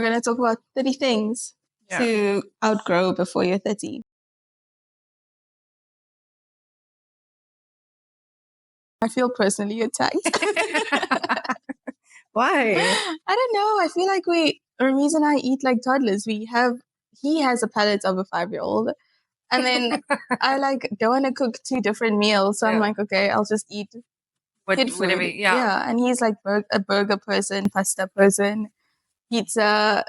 going to talk about 30 things to outgrow before you're 30. I feel personally attacked. Why? I don't know. I feel like Ramiz and I eat like toddlers. He has a palate of a 5-year-old. And then I like don't want to cook 2 different meals. So I'm like, okay, I'll just eat kid food. Whatever, Yeah. And he's like a burger person, pasta person, pizza,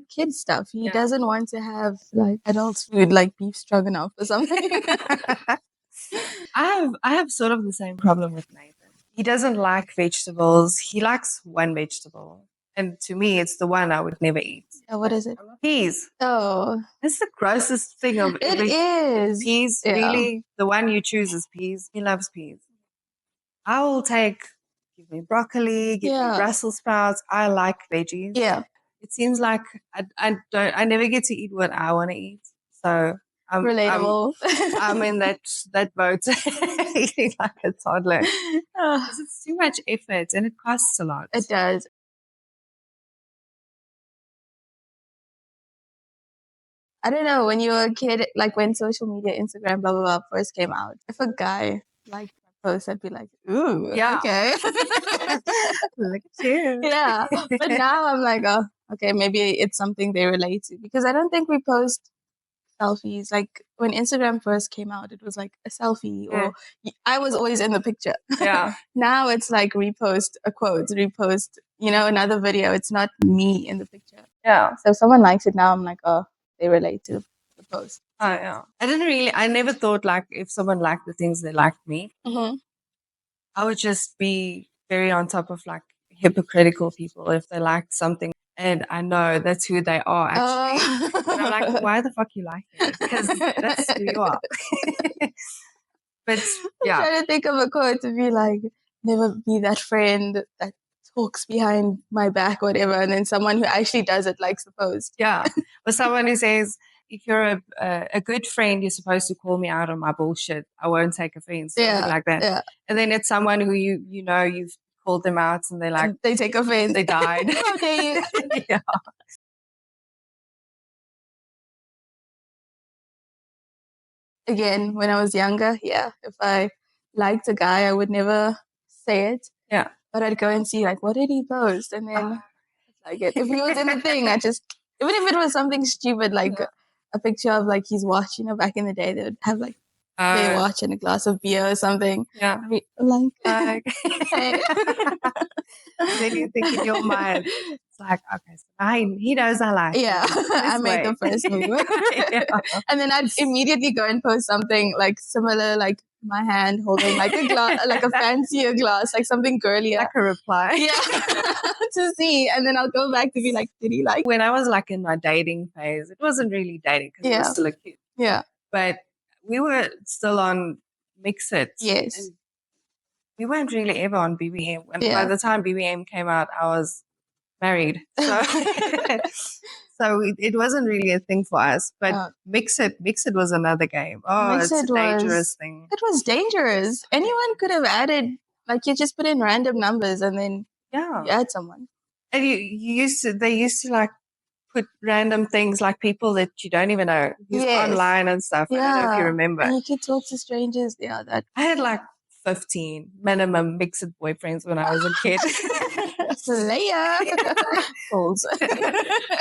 kid stuff. He doesn't want to have like adult food like beef stroganoff or something. I have sort of the same problem with Nathan. He doesn't like vegetables. He likes one vegetable. And to me, it's the one I would never eat. Oh, what is it? Peas. Oh. It's the grossest thing of everything. It is. Peas, really? The one you choose is peas. He loves peas. I will give me broccoli, give me Brussels sprouts. I like veggies. Yeah. It seems like I never get to eat what I want to eat. So relatable. I'm in that boat, eating like a toddler. Because it's too much effort and it costs a lot. It does. I don't know, when you were a kid, like when social media, Instagram, blah, blah, blah, first came out, if a guy liked my post, I'd be like, ooh, okay. Look at you. Yeah. But now I'm like, oh, okay, maybe it's something they relate to. Because I don't think we post selfies. Like when Instagram first came out, it was like a selfie or I was always in the picture. Yeah. Now it's like repost a quote, repost, another video. It's not me in the picture. Yeah. So if someone likes it now, I'm like, oh, they relate to the post. Oh, yeah. I never thought like if someone liked the things they liked me, I would just be very on top of like hypocritical people if they liked something and I know that's who they are actually. And I'm like, why the fuck you like it? Because that's who you are. But yeah. I'm trying to think of a quote to be like, never be that friend that talks behind my back or whatever, and then someone who actually does it likes the post. Yeah. Or someone who says, if you're a good friend, you're supposed to call me out on my bullshit. I won't take offense. Something like that. Yeah. And then it's someone who you've called them out and they're like, and they take offense. They died. How dare you? Yeah. Again, when I was younger, if I liked a guy, I would never say it. Yeah. But I'd go and see, like, what did he post? And then, like, if he was in the thing, even if it was something stupid, like a picture of, like, his watch, back in the day, they would have, like, their watch and a glass of beer or something. Yeah. I'd be like, hey. Then you think in your mind, it's like, okay, so he knows I like it. I made the first move. And then I'd immediately go and post something like similar, like my hand holding like a glass, like a fancier glass, like something girlier. Like a reply. Yeah. To see. And then I'll go back to be like, did he like? When I was like in my dating phase, it wasn't really dating because I was still a kid. Yeah. But we were still on Mixit. Yes. And we weren't really ever on BBM. And by the time BBM came out, I was married. So, it wasn't really a thing for us. But Mixit was another game. Oh, it's a dangerous thing. It was dangerous. Anyone could have added, like you just put in random numbers and then you add someone. And they used to like put random things like people that you don't even know online and stuff. I don't know if you remember. And you could talk to strangers. Yeah, I had like 15 minimum Mixed boyfriends when I was a kid. Slayer. Fools.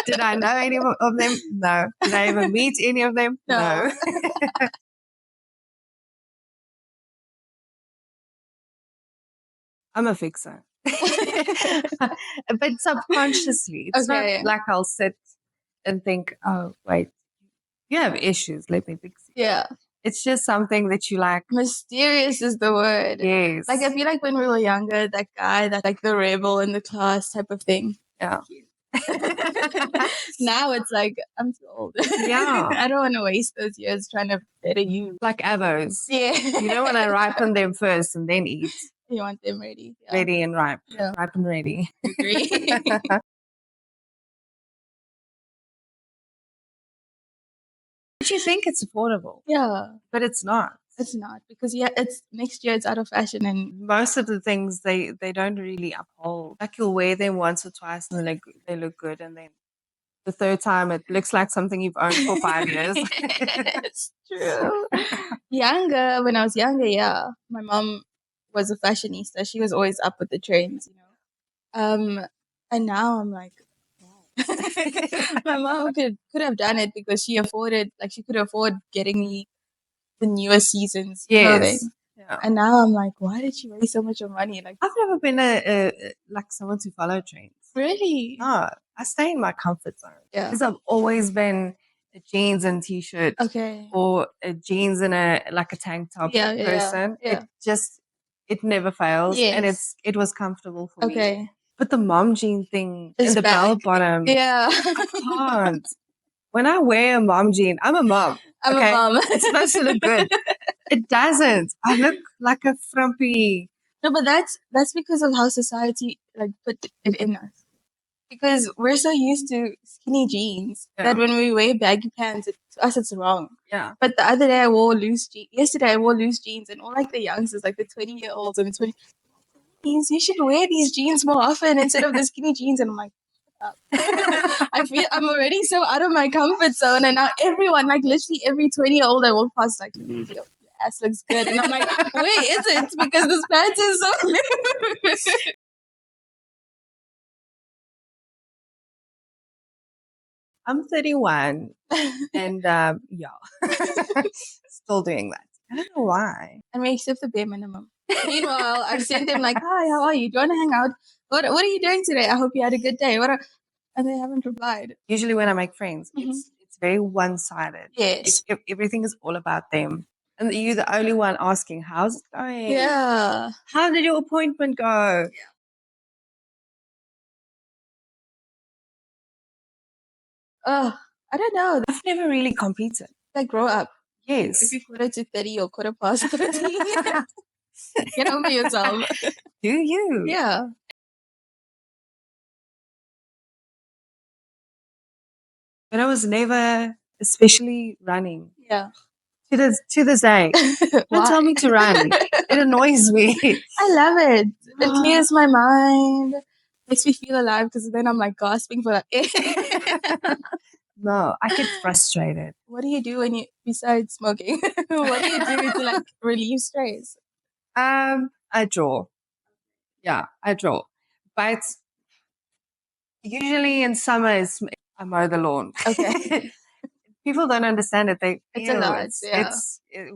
Did I know any of them? No. Did I ever meet any of them? No. I'm a fixer. But subconsciously. It's not like I'll sit and think, oh, wait, you have issues. Let me fix it. Yeah. It's just something that you like. Mysterious is the word. Yes. Like, I feel like when we were younger, that guy, that like the rebel in the class type of thing. Yeah. Now it's like, I'm too old. Yeah. I don't want to waste those years trying to better you. Like avos. Yeah. You don't want to ripen them first and then eat. You want them ready. Yeah. Ready and ripe. Yeah. Ripe and ready. Agree. But you think it's affordable. Yeah. But it's not. It's not. Because it's next year it's out of fashion and most of the things they don't really uphold. Like you'll wear them once or twice and they look good and then the third time, it looks like something you've owned for 5 years. It's true. When I was younger, yeah, my mom was a fashionista. She was always up with the trends, you know. And now I'm like, my mom could have done it because she could afford getting me the newest season's clothing. Yes. Yeah. And now I'm like, why did she waste so much of money? Like, I've never been like someone to follow trends. really? No, I stay in my comfort zone. Yeah. Because I've always been a jeans and t-shirt Okay. or a jeans and a tank top person. Yeah. It never fails, and Yes. it was comfortable for me. Okay. But the mom jean thing It's and the back. bell bottom, Yeah. I can't. When I wear a mom jean, I'm a mom. I'm a mom. It's supposed to look good. It doesn't. I look like a frumpy. No, but that's because of how society like put it in us. Because we're so used to skinny jeans that when we wear baggy pants, to us it's wrong. Yeah. But the other day I wore loose jeans. Yesterday I wore loose jeans, and all like the youngsters, like the 20-year-olds and the 20, you should wear these jeans more often instead of the skinny jeans. And I'm like, I feel I'm already so out of my comfort zone, and now everyone, like literally every 20-year-old I walk past, like, your ass looks good, and I'm like, where is it? Because this pants is so loose. I'm 31, and still doing that. I don't know why. And we accept the bare minimum. Meanwhile, I've sent them like, hi, how are you? Do you want to hang out? What are you doing today? I hope you had a good day. And they haven't replied. Usually when I make friends, it's very one-sided. Yes. Everything is all about them. And you're the only one asking, how's it going? Yeah. How did your appointment go? Yeah. I don't know. I've never really competed. Like, grow up. Yes. If you're 30 or 30, get over yourself. Do you? Yeah. But I was never, especially running. Yeah. To this day. Don't tell me to run. It annoys me. I love it. It clears my mind. Makes me feel alive because then I'm like gasping for that air. No, I get frustrated. What do you do besides smoking? What do you do to like relieve stress? I draw. Yeah, I draw. But usually in summer, I mow the lawn. Okay. People don't understand it. It's a lot.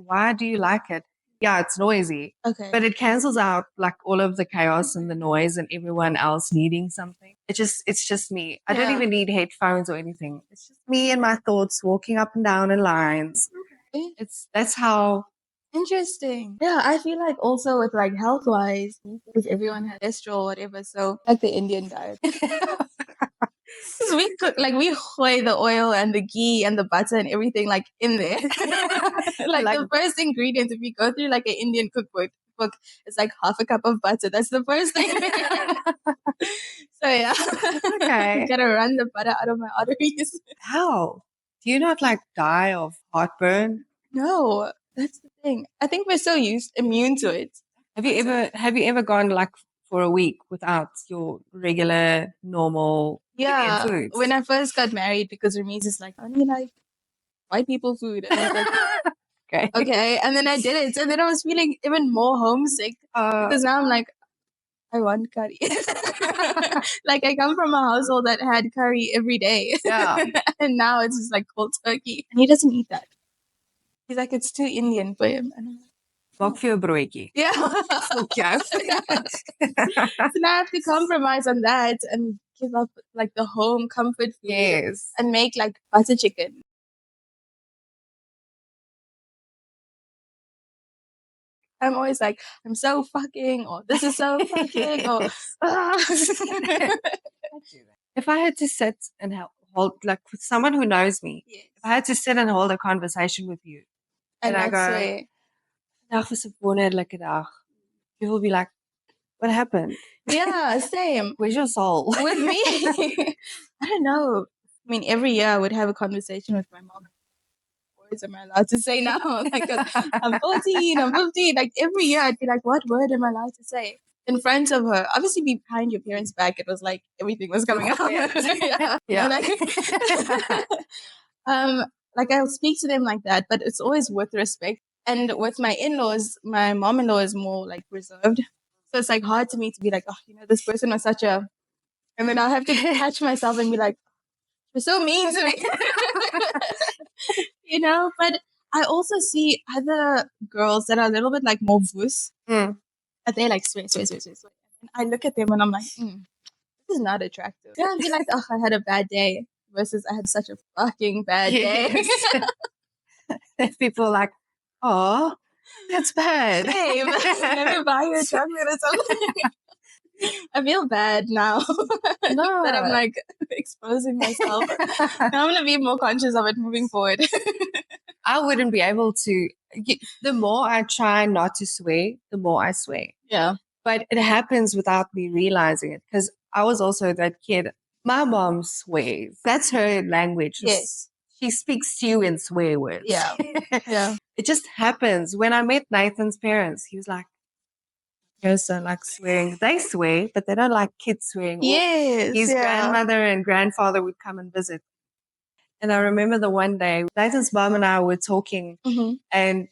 Why do you like it? Yeah, it's noisy. Okay. But it cancels out like all of the chaos and the noise and everyone else needing something. It's just me. I don't even need headphones or anything. It's just me and my thoughts walking up and down in lines. Okay. That's how. Interesting. Yeah, I feel like also with like health wise, because everyone has cholesterol or whatever, so like the Indian diet. We cook like we hoy the oil and the ghee and the butter and everything like in there. like the first ingredient, if you go through like an Indian cookbook, it's like half a cup of butter. That's the first thing. So yeah. Okay. Gotta run the butter out of my arteries. How? Do you not like die of heartburn? No, that's the thing. I think we're so immune to it. Have you ever gone like for a week without your regular normal Indian foods? When I first got married, because Ramiz is like, only like white people food. And I was like, okay. And then I did it. And then I was feeling even more homesick because now I'm like, I want curry. Like I come from a household that had curry every day. Yeah. And now it's just like cold turkey. And he doesn't eat that. He's like, it's too Indian for him. And I'm like, Maak vir jou broodjie. Yeah. So now I have to compromise on that and give up like the home comfort food. Yes. And make like butter chicken. I'm always like, I'm so fucking, or this is so fucking, or if I had to sit and hold, like with someone who knows me, if I had to sit and hold a conversation with you, and I go, "Dag was 'n wonderlike dag," you will be like, "What happened?" Yeah, same. Where's your soul? With me, I don't know. I mean, every year I would have a conversation with my mom. What words am I allowed to say now? Like, I'm 14, I'm 15. Like every year I'd be like, what word am I allowed to say? in front of her. Obviously, behind your parents' back, it was like everything was coming out. Yeah. Like I'll speak to them like that, but it's always with respect. And with my in-laws, my mom-in-law is more like reserved. So it's like hard to me to be like, oh, this person was such a, and then I'll have to catch myself and be like, you're so mean to me. But I also see other girls that are a little bit like more voos. But they like swear. And I look at them and I'm like, this is not attractive. I'd be like, oh, I had a bad day versus I had such a fucking bad day. People are like, oh, that's bad. Babe, let me buy you a chocolate or something. I feel bad now that I'm like exposing myself. Now I'm going to be more conscious of it moving forward. I wouldn't be able to. The more I try not to swear, the more I swear. Yeah. But it happens without me realizing it because I was also that kid. My mom swears. That's her language. Yes. She speaks to you in swear words. Yeah. Yeah. It just happens. When I met Nathan's parents, he was like, parents don't like swearing. They swear, but they don't like kids swearing. Yes. His grandmother and grandfather would come and visit. And I remember the one day, Nathan's mom and I were talking, and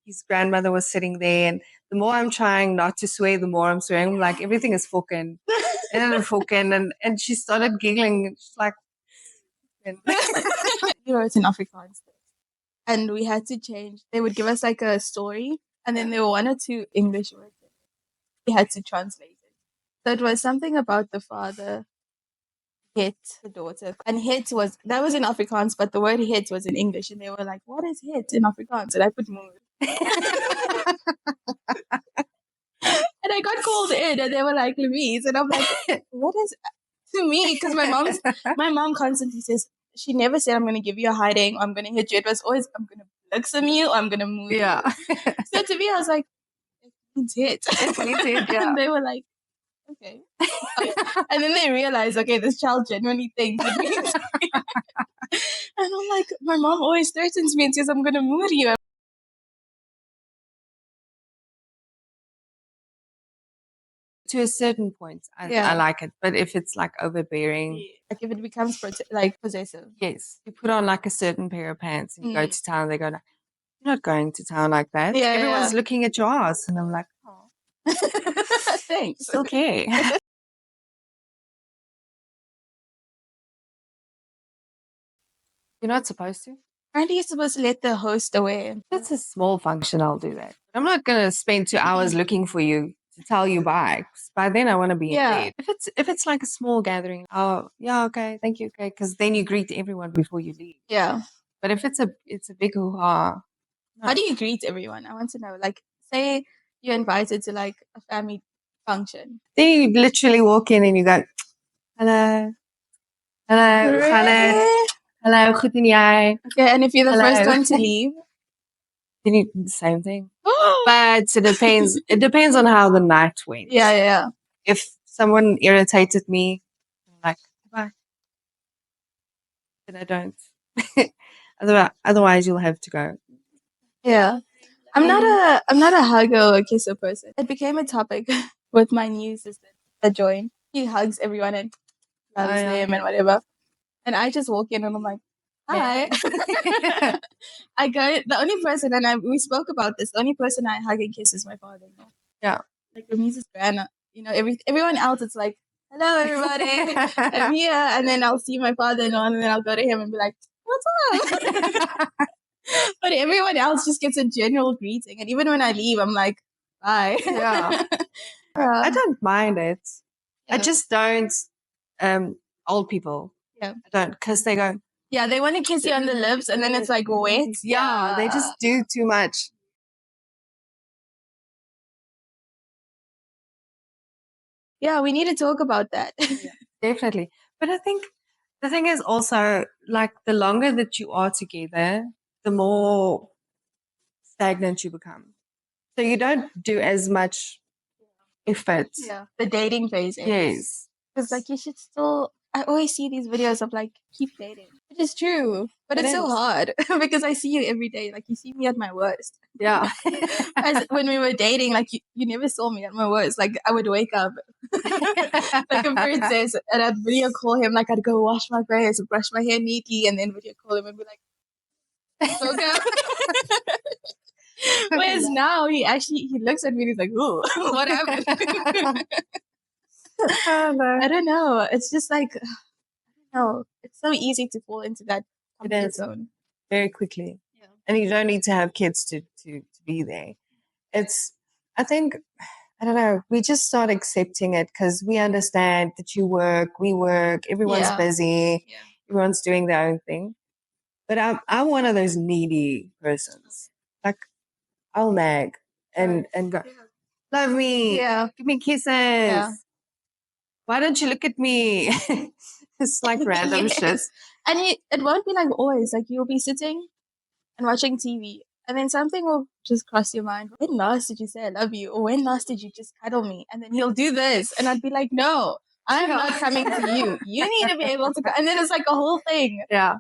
his grandmother was sitting there. And the more I'm trying not to swear, the more I'm swearing. I'm like, everything is fucking. And she started giggling. She's like, we wrote in Afrikaans. And we had to change. They would give us like a story, and then there were 1 or 2 English words. We had to translate it. So it was something about the father hit the daughter. And hit was in Afrikaans, but the word hit was in English. And they were like, what is hit in Afrikaans? And I put mood. And I got called in, and they were like, Louise. And I'm like, what is to me? Because my mom constantly says, she never said, I'm going to give you a hiding, or I'm going to hit you. It was always, I'm going to look some you, or I'm going to move you. So to me, I was like, it means hit. And they were like, okay. And then they realized, okay, this child genuinely thinks it means And I'm like, my mom always threatens me and says, I'm going to move you. To a certain point, I like it. But if it's like overbearing, like if it becomes possessive. Yes. You put on like a certain pair of pants and you go to town, they go, you're not going to town like that. Everyone's looking at your ass. And I'm like, oh. Thanks. It's okay. You're not supposed to. Apparently you're supposed to let the host away. That's a small function. I'll do that. I'm not going to spend 2 hours looking for you to tell you bye. By then I want to be in bed. If it's like a small gathering, oh yeah, okay, thank you, okay, because then you greet everyone before you leave. Yeah. But if it's a big hoo-ha. No. How do you greet everyone? I want to know. Like, say you're invited to like a family function. Then you literally walk in and you go, hello, hello, goed en jij? Okay, and if you're the first one to leave? Then you do the same thing. But it depends. It depends on how the night went. Yeah. If someone irritated me, I'm like, bye. But I don't. Otherwise, you'll have to go. Yeah. I'm not a hugger or a kisser person. It became a topic with my new sister that joined. He hugs everyone and loves them and whatever. And I just walk in and I'm like, hi. I go, the only person, and we spoke about this, the only person I hug and kiss is my father-in-law. Yeah. Like Ramise's grandma, everyone else, it's like, hello, everybody. I'm here. And then I'll see my father-in-law and then I'll go to him and be like, what's up? But everyone else just gets a general greeting. And even when I leave, I'm like, bye. Yeah. I don't mind it. Yeah. I just don't, old people. Yeah. I don't, because they go. Yeah, they want to kiss you on the lips and then it's like wet. Yeah, they just do too much. Yeah, we need to talk about that. Yeah, definitely. But I think the thing is also, like, the longer that you are together, the more stagnant you become. So you don't do as much effort. Yeah, the dating phase. Yes. Because, like, you should still... I always see these videos of, like, keep dating. It is true, but It it's so is. hard because I see you every day. Like, you see me at my worst. Yeah. As when we were dating, like, you never saw me at my worst. Like, I would wake up like a princess and I'd video call him. Like, I'd go wash my face, brush my hair neatly, and then video call him and be like, okay. Whereas now he looks at me and he's like, ooh, what happened? Oh, no. I don't know. It's just like, no, it's so easy to fall into that comfort zone very quickly. Yeah. And you don't need to have kids to be there. I think, I don't know, we just start accepting it because we understand that we work, everyone's busy, everyone's doing their own thing. But I'm one of those needy persons. Like, I'll nag and go, love me, give me kisses. Why don't you look at me? It's like random shit. And it won't be like always. Like, you'll be sitting and watching TV, and then something will just cross your mind. When last did you say I love you? Or when last did you just cuddle me? And then he'll do this, and I'd be like, no, I'm not coming to you. You need to be able to. And then it's like a whole thing. Yeah.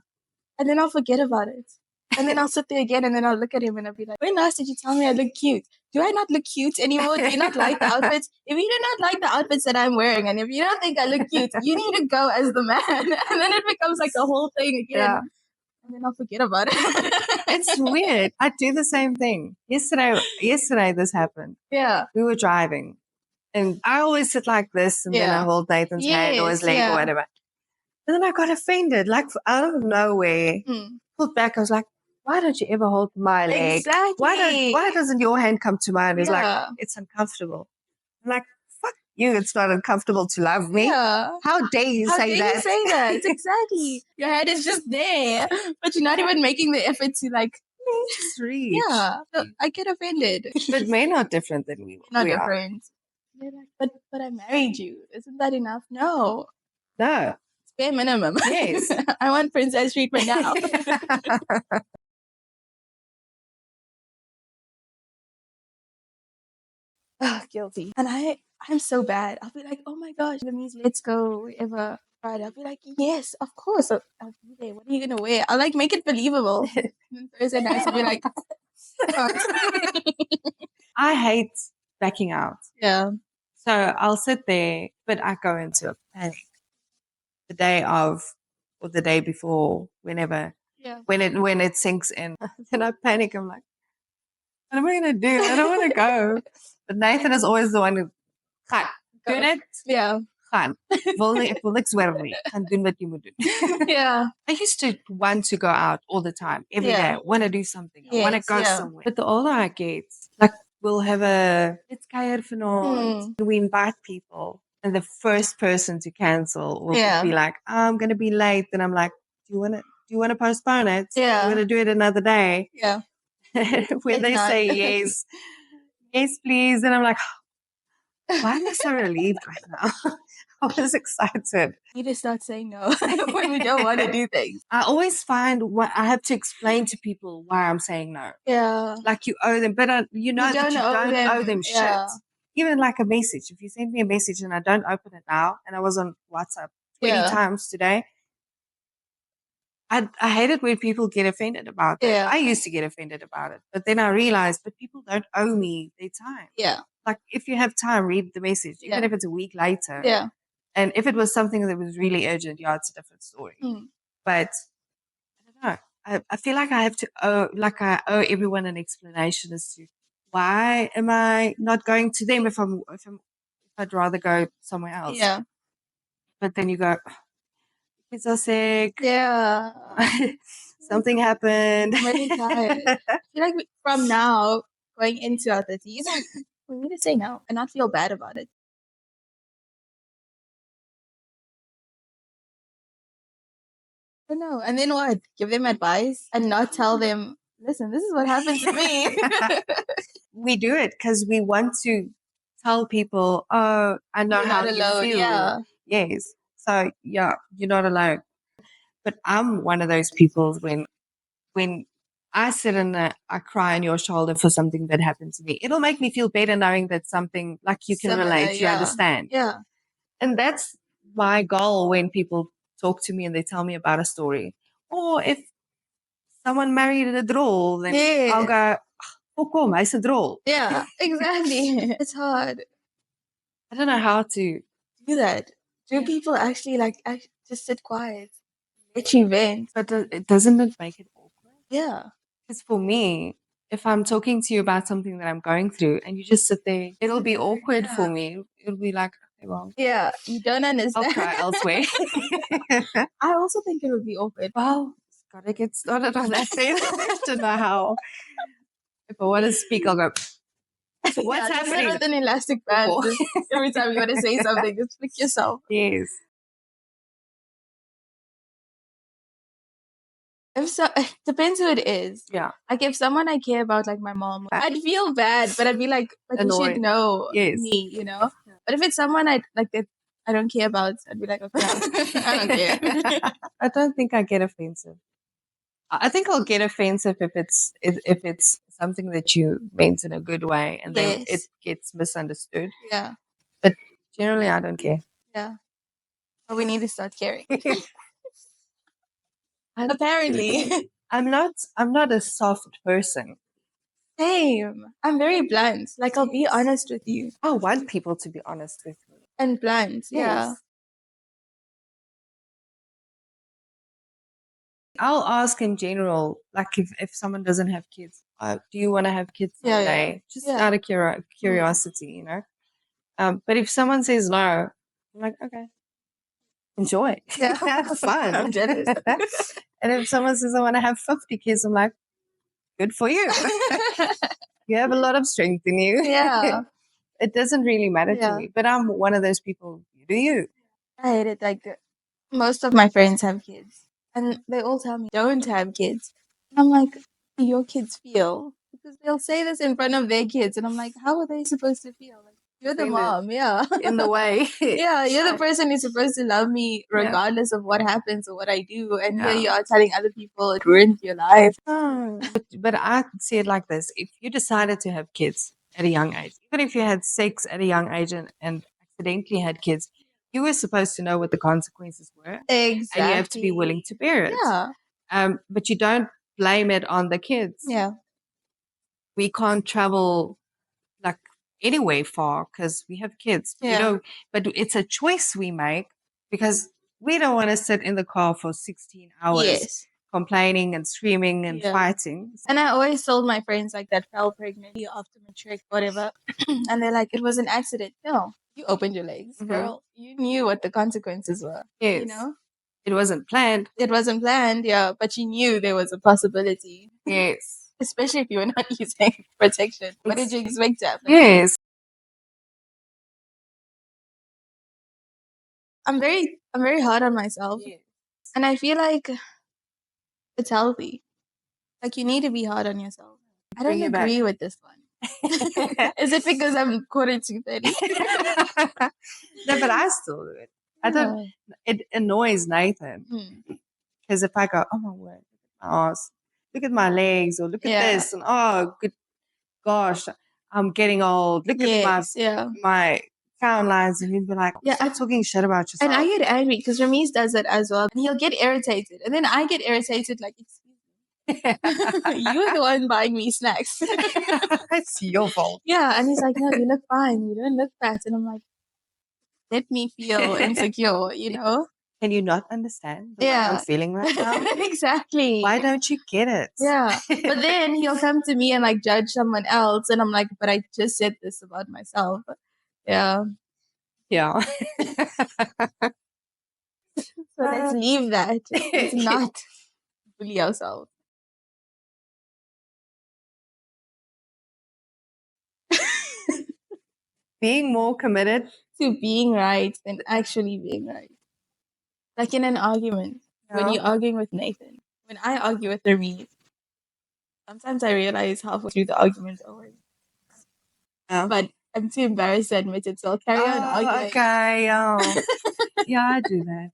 And then I'll forget about it. And then I'll sit there again, and then I'll look at him and I'll be like, when last did you tell me I look cute? Do I not look cute anymore? Do you not like the outfits? If you do not like the outfits that I'm wearing, and if you don't think I look cute, you need to go as the man. And then it becomes like a whole thing again. Yeah. And then I'll forget about it. It's weird. I do the same thing. Yesterday this happened. Yeah. We were driving. And I always sit like this, and then I hold Nathan's hand or his leg or whatever. And then I got offended, like out of nowhere. Pulled back. I was like, why don't you ever hold my leg? Exactly. Why doesn't your hand come to mine? It's like, it's uncomfortable. I'm like, fuck you. It's not uncomfortable to love me. Yeah. How dare you say that? You say that? Exactly. Your head is just there, but you're not even making the effort to like just reach. Yeah. So I get offended. But men are different than we Not different. They're like, but I married you. Isn't that enough? No. No. It's bare minimum. Yes. I want princess treatment now. Oh, guilty. And I'm so bad. I'll be like, oh my gosh, let's go, wherever. Right. I'll be like, yes, of course. I'll be there. What are you gonna wear? I'll like make it believable. And then Thursday night I'll be like, I hate backing out. Yeah. So I'll sit there, but I go into a panic the day of or the day before, whenever. Yeah. When it sinks in. Then I panic. I'm like, what am I gonna do? I don't want to go. But Nathan is always the one who gaan. Doen it. Yeah. Gaan. Ek wil niks weer nie. Gaan doen wat jy moet doen. Yeah. I used to want to go out all the time, every day. I want to do something. I want to go somewhere. But the older I get, like, we'll have let's kuier vanaand. We invite people. And the first person to cancel will be like, oh, I'm going to be late. And I'm like, do you want to postpone it? Yeah. You want to do it another day? Yeah. When they say yes, yes, please. And I'm like, why am I so relieved right now? I was excited. You just start saying no when we don't want to do things. I always find I have to explain to people why I'm saying no. Yeah. Like you owe them, but you know that you don't owe them shit. Even like a message. If you send me a message and I don't open it now, and I was on WhatsApp 20 times today, I hate it when people get offended about it. Yeah. I used to get offended about it. But then I realized, but people don't owe me their time. Yeah. Like, if you have time, read the message, even if it's a week later. Yeah. And if it was something that was really urgent, it's a different story. But I don't know. I feel like I have to I owe everyone an explanation as to why am I not going to them if I'd rather go somewhere else. Yeah. But then you go, kids are sick. Yeah. Something happened. I'm really tired. I feel like from now, going into our 30s, we need to say no and not feel bad about it. I don't know. And then what? Give them advice and not tell them, listen, this is what happened to me. We do it because we want to tell people, oh, I know how you feel. Yeah. Yes. So, yeah, you're not alone. But I'm one of those people when I sit and I cry on your shoulder for something that happened to me, it'll make me feel better knowing that something like you can relate, you understand. Yeah. And that's my goal when people talk to me and they tell me about a story. Or if someone married a droll, then I'll Yeah. go, oh, come, hy's a droll. Yeah, exactly. It's hard. I don't know how to. Do that. Do people actually just sit quiet, let you vent? But doesn't it make it awkward? Yeah. Because for me, if I'm talking to you about something that I'm going through and you just sit there, it'll be awkward for me. It'll be like, okay, well, Yeah, you don't I'll understand. try elsewhere. I also think it would be awkward. Well, just gotta get started on that thing. I don't know how. If I want to speak, I'll go, what's happening? With an elastic band. Just every time you want to say something, just flick yourself. Yes. If so, it depends who it is. Yeah. Like if someone I care about, like my mom, I'd feel bad, but I'd be like you should know me, you know. But if it's someone I like that I don't care about, I'd be like, okay, I don't care. I don't think I get offensive. I think I'll get offensive if it's something that you meant in a good way and then it gets misunderstood. Yeah. But generally, I don't care. Yeah. But we need to start caring. Apparently. I'm not a soft person. Same. I'm very blunt. Like I'll be honest with you. I want people to be honest with me. And blunt. Yeah. I'll ask in general, like if someone doesn't have kids, do you want to have kids someday? Just out of curiosity, you know. But if someone says no, I'm like, okay, enjoy. Yeah. Have fun. I'm jealous. And if someone says I want to have 50 kids, I'm like, good for you. You have a lot of strength in you. Yeah. It doesn't really matter to me. But I'm one of those people, do you? I hate it. Like most of my friends have kids. And they all tell me, don't have kids. I'm like, do your kids feel? Because they'll say this in front of their kids. And I'm like, how are they supposed to feel? Like, you're the mom, yeah. In the way. Yeah, you're the person who's supposed to love me regardless of what happens or what I do. And here you are telling other people it ruined your life. But I see it like this. If you decided to have kids at a young age, even if you had sex at a young age and accidentally had kids, you were supposed to know what the consequences were. Exactly. And you have to be willing to bear it. Yeah. But you don't blame it on the kids. Yeah. We can't travel like anywhere far because we have kids. Yeah. You know, but it's a choice we make because we don't want to sit in the car for 16 hours complaining and screaming and fighting. And I always told my friends like that fell pregnant after matric, whatever. And they're like, it was an accident. No, you opened your legs, girl. You knew what the consequences were. Yes. You know? It wasn't planned. It wasn't planned, yeah, but you knew there was a possibility. Yes. Especially if you were not using protection. What did you expect to happen? Yes. I'm very hard on myself. Yes. And I feel like it's healthy. Like you need to be hard on yourself. I don't agree with this one. Is it because I'm quarter to 30? No, but I still do it. I don't. It annoys Nathan because if I go, oh my word, look at my ass, look at my legs, or look at this, and oh good gosh, I'm getting old. Look at my frown lines, and he'd be like, stop talking shit about yourself. And I get angry because Ramesh does it as well, and he'll get irritated, and then I get irritated, like, excuse me, you're the one buying me snacks. It's your fault. Yeah, and he's like, no, you look fine. You don't look fat, and I'm like, let me feel insecure, you know? Can you not understand the way I'm feeling right now? Exactly. Why don't you get it? Yeah. But then he'll come to me and like judge someone else. And I'm like, but I just said this about myself. Yeah. Yeah. So let's leave that. Let's not bully ourselves. Being more committed to being right than actually being right. Like in an argument, when you're arguing with Nathan, when I argue with Remy, sometimes I realize halfway through the argument, but I'm too embarrassed to admit it, so I'll carry on arguing. Okay, yeah, I do that.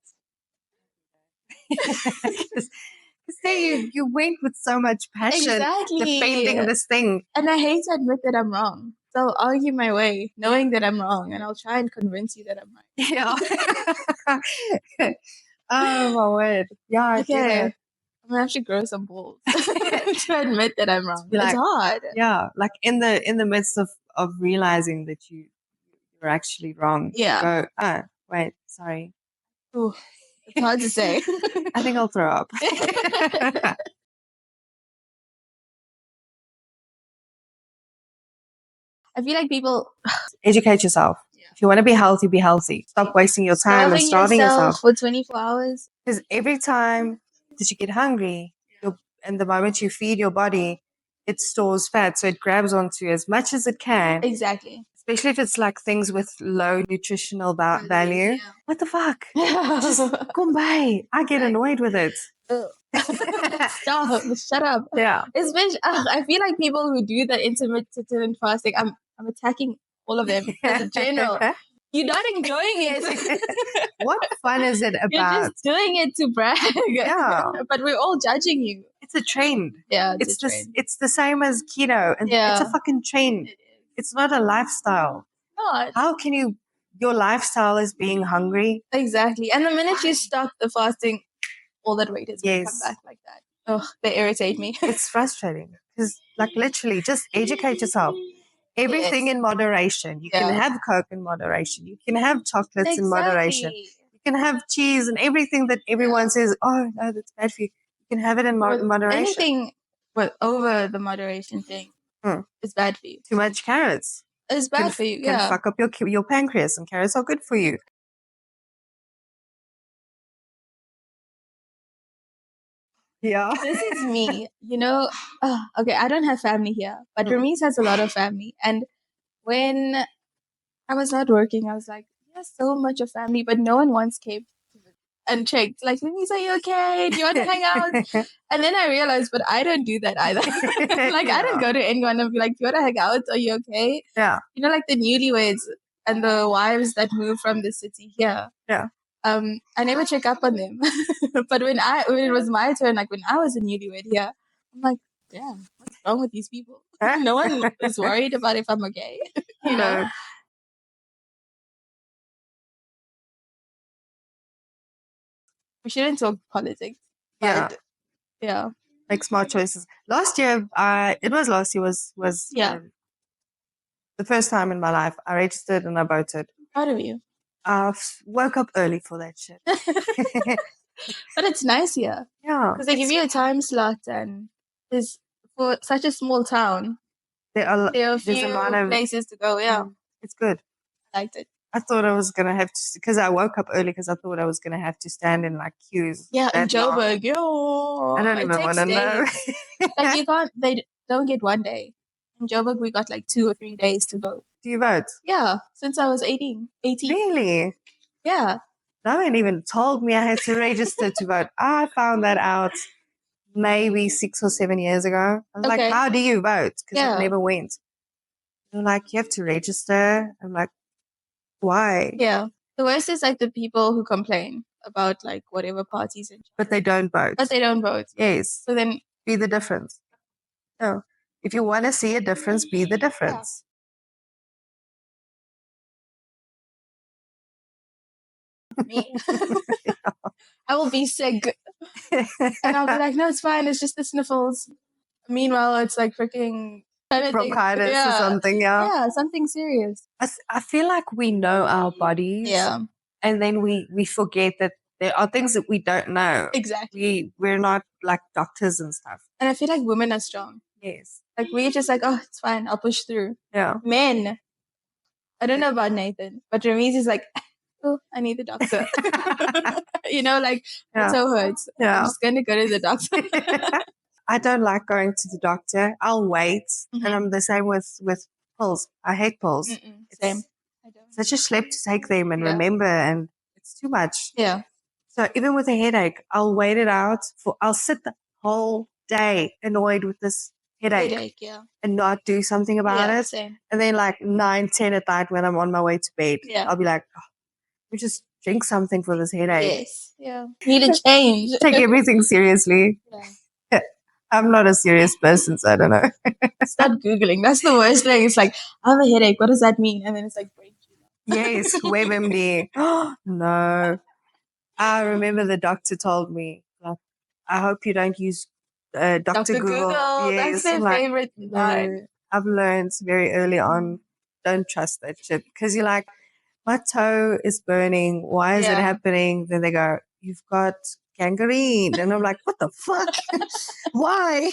Because you went with so much passion defending this thing. And I hate to admit that I'm wrong. So I'll argue my way, knowing that I'm wrong, and I'll try and convince you that I'm right. Yeah. Oh my word. Yeah, I get it. I'm gonna have to grow some balls to admit that I'm wrong. Like, it's hard. Yeah, like in the midst of realizing that you're actually wrong. Yeah. Go, oh, wait, sorry. Ooh, it's hard to say. I think I'll throw up. I feel like people educate yourself. If you want to be healthy. Stop wasting your time and starving yourself for 24 hours. Because every time that you get hungry, and the moment you feed your body, it stores fat, so it grabs onto as much as it can. Exactly. Especially if it's like things with low nutritional value. Yeah. What the fuck? Just come by. I get annoyed with it. Stop! Shut up. Yeah. Especially, I feel like people who do the intermittent fasting, I'm attacking all of them as a general. You're not enjoying it. What fun is it about? You're just doing it to brag. Yeah. But we're all judging you. It's a trend. Yeah, it's a trend. It's the same as keto. And Yeah. It's a fucking trend. It's not a lifestyle. Not. How can your lifestyle is being hungry? Exactly. And the minute you stop the fasting, all that weight is going to come back like that. Oh, they irritate me. It's frustrating because, like, literally, just educate yourself. Everything in moderation. You can have Coke in moderation. You can have chocolates in moderation. You can have cheese and everything that everyone says, oh, no, that's bad for you. You can have it in moderation. Anything over the moderation thing is bad for you. Too much carrots. It's bad for you, Can fuck up your pancreas, and carrots are good for you. Yeah. This is me. Okay, I don't have family here, but Ramiz has a lot of family. And when I was not working, I was like, there's so much of family, but no one once came and checked. Like, Ramiz, are you okay? Do you want to hang out? And then I realized, but I don't do that either. Like, I don't go to anyone and be like, do you want to hang out? Are you okay? Yeah. Like the newlyweds and the wives that move from the city here. Yeah. I never check up on them. But when it was my turn, like when I was a newlywed here, I'm like, damn, what's wrong with these people? No one is worried about if I'm okay. you know? We shouldn't talk politics. But yeah. Make smart choices. Last year, was the first time in my life I registered and I voted. Proud of you. I woke up early for that shit. But it's nice here. Yeah. Because they give you a time slot, and there's, for such a small town, there are a few places to go. Yeah. It's good. I liked it. I thought I was going to have to, because I woke up early because I thought I was going to have to stand in like queues. Yeah, in Joburg. I don't even want to know. Like they don't get 1 day. In Joburg, we got like 2 or 3 days to vote. Do you vote? Yeah, since I was 18. Really? Yeah. No one even told me I had to register to vote. I found that out maybe 6 or 7 years ago. I was like, how do you vote? Because I never went. They're like, you have to register. I'm like, why? Yeah. The worst is like the people who complain about like whatever parties in. But they don't vote. Yes. So then be the difference. No. If you want to see a difference, be the difference. Me. I will be sick. And I'll be like, no, it's fine. It's just the sniffles. Meanwhile, it's like freaking bronchitis or something. Yeah, something serious. I feel like we know our bodies. Yeah. And then we forget that there are things that we don't know. Exactly. We're not like doctors and stuff. And I feel like women are strong. Yes. Like we're just like, oh, it's fine. I'll push through. Yeah. Men. I don't know about Nathan, but Ramiz is like, oh, I need the doctor. Like, my toe hurts. Yeah. I'm just going to go to the doctor. I don't like going to the doctor. I'll wait. And I'm the same with pills. I hate pills. Same. I don't. Such a schlep to take them and remember, and it's too much. Yeah. So even with a headache, I'll wait it out. I'll sit the whole day annoyed with this headache and not do something about it. Same. And then like 9, 10 at night when I'm on my way to bed, I'll be like, we just drink something for this headache. Yes. Yeah. Need a change. Take everything seriously. Yeah. I'm not a serious person, so I don't know. Start Googling. That's the worst thing. It's like, I have a headache. What does that mean? And then it's like, brain tumor. Yes, WebMD. No. I remember the doctor told me, like, I hope you don't use Dr. Google. That's their favorite line. I've learned very early on, don't trust that shit. Because you're like, my toe is burning. Why is it happening? Then they go, you've got gangrene. And I'm like, what the fuck? Why?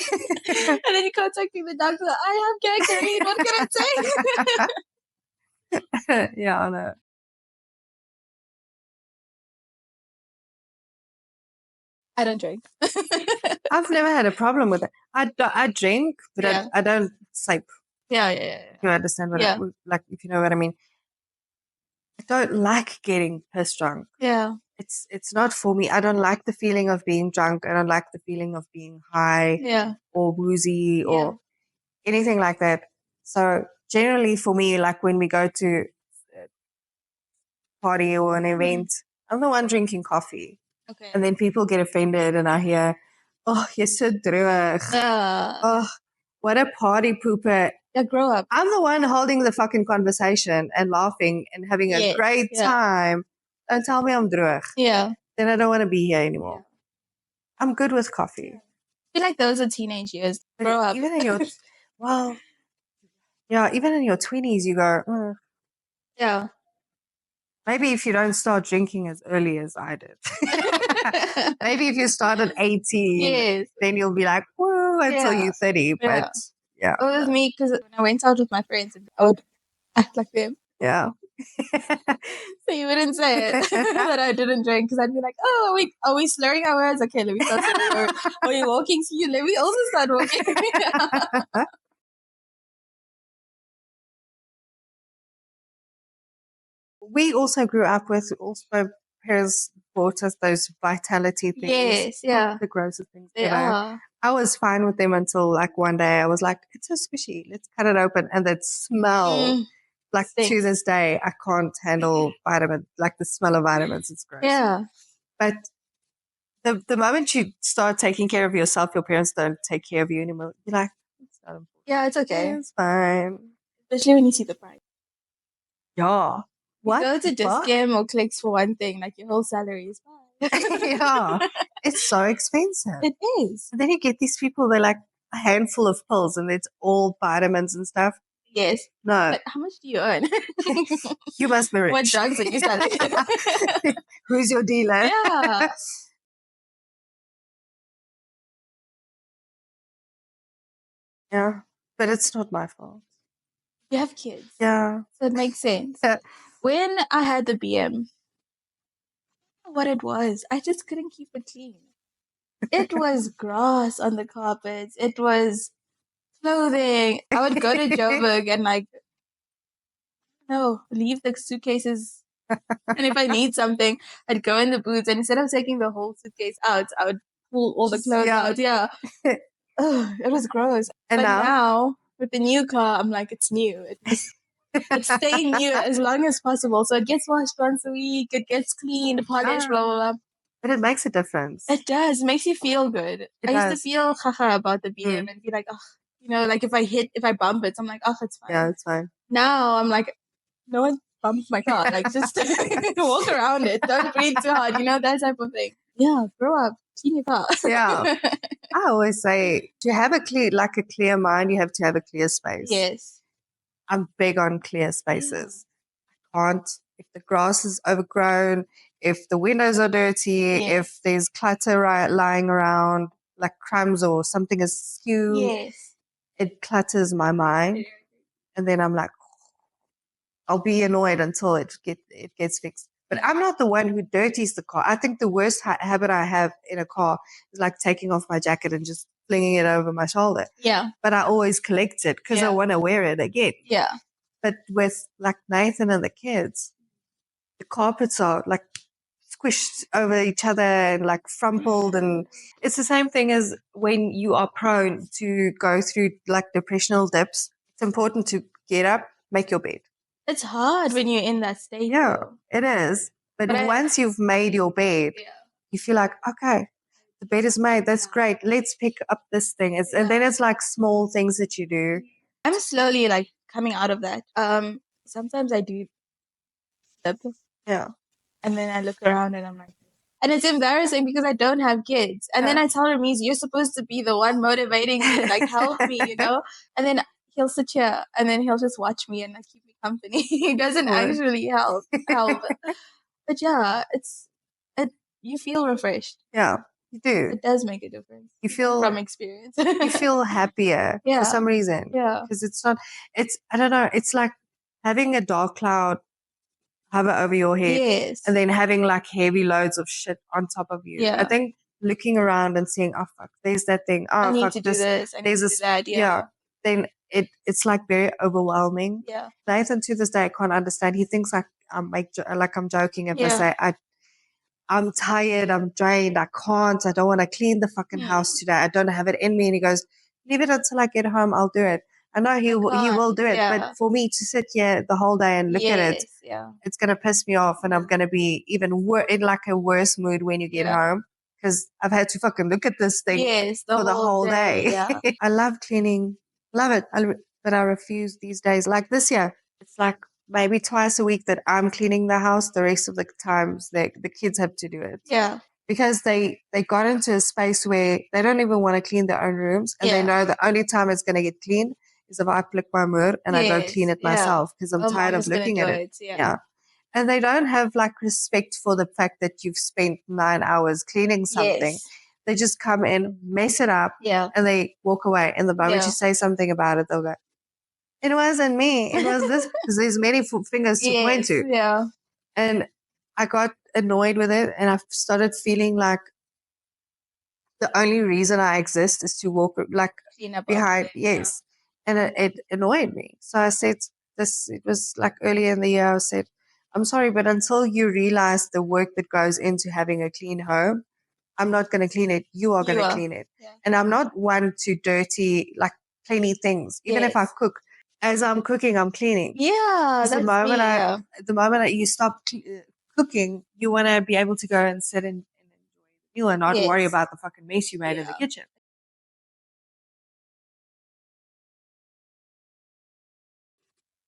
And then you contacting the doctor, I have gangrene. What can I say? Yeah, I know. I don't drink. I've never had a problem with it. I drink, but I don't sleep. Yeah. You understand what like, if you know what I mean. I don't like getting piss drunk. Yeah. It's not for me. I don't like the feeling of being drunk. I don't like the feeling of being high or woozy or anything like that. So generally for me, like when we go to a party or an event, I'm the one drinking coffee. Okay. And then people get offended and I hear, oh, you're so droog. Oh, what a party pooper. Yeah, grow up. I'm the one holding the fucking conversation and laughing and having a great time. Don't tell me I'm droog. Yeah. Then I don't want to be here anymore. I'm good with coffee. I feel like those are teenage years. Grow up. Even in your, even in your 20s, you go, yeah. Maybe if you don't start drinking as early as I did. Maybe if you start at 18, then you'll be like, whoa, until you're 30. But It was me because when I went out with my friends, I would act like them. Yeah. So you wouldn't say it that I didn't drink because I'd be like, oh, wait, are we slurring our words? Okay, let me start slurring. Are you walking? So let me also start walking. We also grew up with parents bought us those vitality things. Yes, yeah. The grossest things they ever. Are. I was fine with them until like one day I was like, it's so squishy. Let's cut it open. And that smell, like stinks. To this day, I can't handle vitamins, like the smell of vitamins. It's gross. Yeah. But the moment you start taking care of yourself, your parents don't take care of you anymore. You're like, it's not important. Yeah, it's okay. It's fine. Especially when you see the price. Yeah. What? You go to Discam or Clicks for one thing, like your whole salary is fine. Yeah. It's so expensive. It is. And then you get these people, they're like a handful of pills and it's all vitamins and stuff. Yes. No. But how much do you earn? You must be rich. What drugs are you selling? Who's your dealer? Yeah. Yeah. But it's not my fault. You have kids. Yeah. So it makes sense. When I had the BM, I don't know what it was. I just couldn't keep it clean. It was grass on the carpets. It was clothing. I would go to Joburg and leave the suitcases. And if I need something, I'd go in the boots. And instead of taking the whole suitcase out, I would pull all the clothes out. Yeah. It was gross. And but now with the new car, I'm like, it's new. It's staying new as long as possible. So it gets washed once a week. It gets cleaned, polished, blah, blah, blah. But it makes a difference. It does. It makes you feel good. I used to feel haha about the BM and be like, oh, like if I bump it, I'm like, oh, it's fine. Yeah, it's fine. Now I'm like, no one bumped my car. Like just walk around it. Don't breathe too hard. That type of thing. Yeah, grow up. Clean your car. Yeah. I always say to have a clear mind, you have to have a clear space. Yes. I'm big on clear spaces. I can't, if the grass is overgrown, if the windows are dirty, if there's clutter lying around, like crumbs or something is askew, it clutters my mind. And then I'm like, I'll be annoyed until it gets fixed. But I'm not the one who dirties the car. I think the worst habit I have in a car is like taking off my jacket and just flinging it over my shoulder. Yeah. But I always collect it because I want to wear it again. Yeah. But with like Nathan and the kids, the carpets are like squished over each other and like frumpled. And it's the same thing as when you are prone to go through like depressional dips. It's important to get up, make your bed. It's hard when you're in that state. Yeah, it is. But once you've made your bed, you feel like, okay, the bed is made. That's great. Let's pick up this thing. And then it's like small things that you do. I'm slowly like coming out of that. Sometimes I do slip. Yeah. And then I look around and I'm like, And it's embarrassing because I don't have kids. And then I tell him, you're supposed to be the one motivating me, like help me, you know? And then he'll sit here and then he'll just watch me and like keep me company. He doesn't actually help. But yeah, you feel refreshed. Yeah, you do. It does make a difference. You feel from experience. You feel happier for some reason. Yeah. Because I don't know, it's like having a dark cloud hover over your head. Yes. And then having like heavy loads of shit on top of you. Yeah. I think looking around and seeing, oh fuck, there's that thing. Oh, I need fuck, to do this. I need to do that. Yeah. Then it's like very overwhelming. Yeah. Nathan to this day I can't understand. He thinks like I'm joking if I say I'm tired, I'm drained, I don't want to clean the fucking house today. I don't have it in me. And he goes, leave it until I get home, I'll do it. I know he will do it, but for me to sit here the whole day and look at it, it's going to piss me off, and I'm going to be even in like a worse mood when you get home, because I've had to fucking look at this thing for the whole day. Yeah. I love cleaning, love it, but I refuse these days. Like this year, it's like maybe twice a week that I'm cleaning the house. The rest of the times the kids have to do it. Yeah. Because they got into a space where they don't even want to clean their own rooms, and they know the only time it's going to get cleaned is if I flick my mirror and I go clean it myself, because I'm tired of looking at it. Yeah. And they don't have like respect for the fact that you've spent 9 hours cleaning something. Yes. They just come in, mess it up, and they walk away. And the moment you say something about it, they'll go, it wasn't me, it was this, because there's many fingers to point to. Yeah. And I got annoyed with it, and I started feeling like the only reason I exist is to walk like behind. Yes. And it annoyed me. So I said it was like earlier in the year, I said, I'm sorry, but until you realize the work that goes into having a clean home, I'm not going to clean it. You are going to clean it. Yeah. And I'm not one to dirty, like cleaning things. Even if I cook, as I'm cooking, I'm cleaning. Yeah. The moment you stop cooking, you want to be able to go and sit and enjoy the meal and not worry about the fucking mess you made in the kitchen.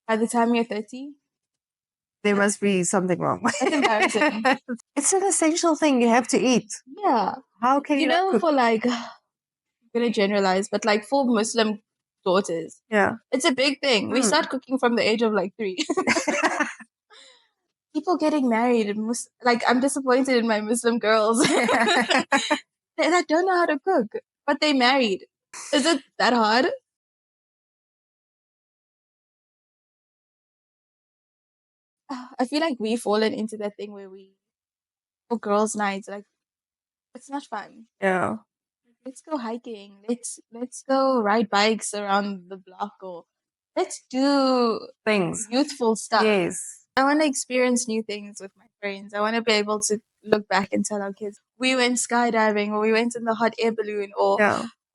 By the time you're 30, there must be something wrong. That's embarrassing. It's an essential thing you have to eat. Yeah. How can you know, cook? for like, I'm going to generalize, but like for Muslim daughters, it's a big thing. We start cooking from the age of like 3. People getting married, like I'm disappointed in my Muslim girls that don't know how to cook, but they married. Is it that hard? I feel like we've fallen into that thing where for girls' nights, like it's not fun. Yeah. Let's go hiking. Let's go ride bikes around the block, or let's do things, youthful stuff. Yes. I want to experience new things with my friends. I want to be able to look back and tell our kids, we went skydiving, or we went in the hot air balloon, or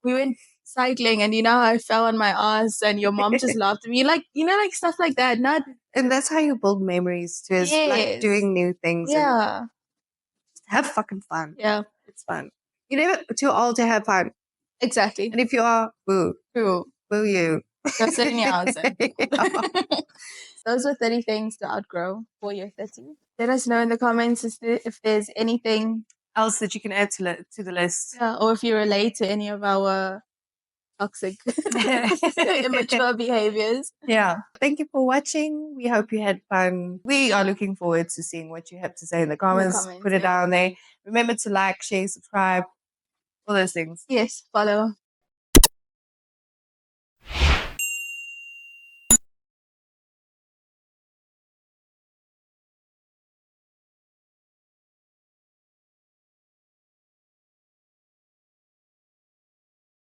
we went cycling, and I fell on my ass and your mom just laughed at me. Like, like stuff like that. And that's how you build memories too, is like doing new things. Yeah. And have fucking fun. Yeah. It's fun. You're never too old to have fun. Exactly. And if you are, boo. Boo. Boo you. Go sit in your house. Those are 30 things to outgrow for your 30. Let us know in the comments if there's anything else that you can add to the list. Yeah, or if you relate to any of our toxic, immature behaviors. Yeah. Thank you for watching. We hope you had fun. We are looking forward to seeing what you have to say in the comments. Put it down there. Remember to like, share, subscribe, all those things. Yes, follow.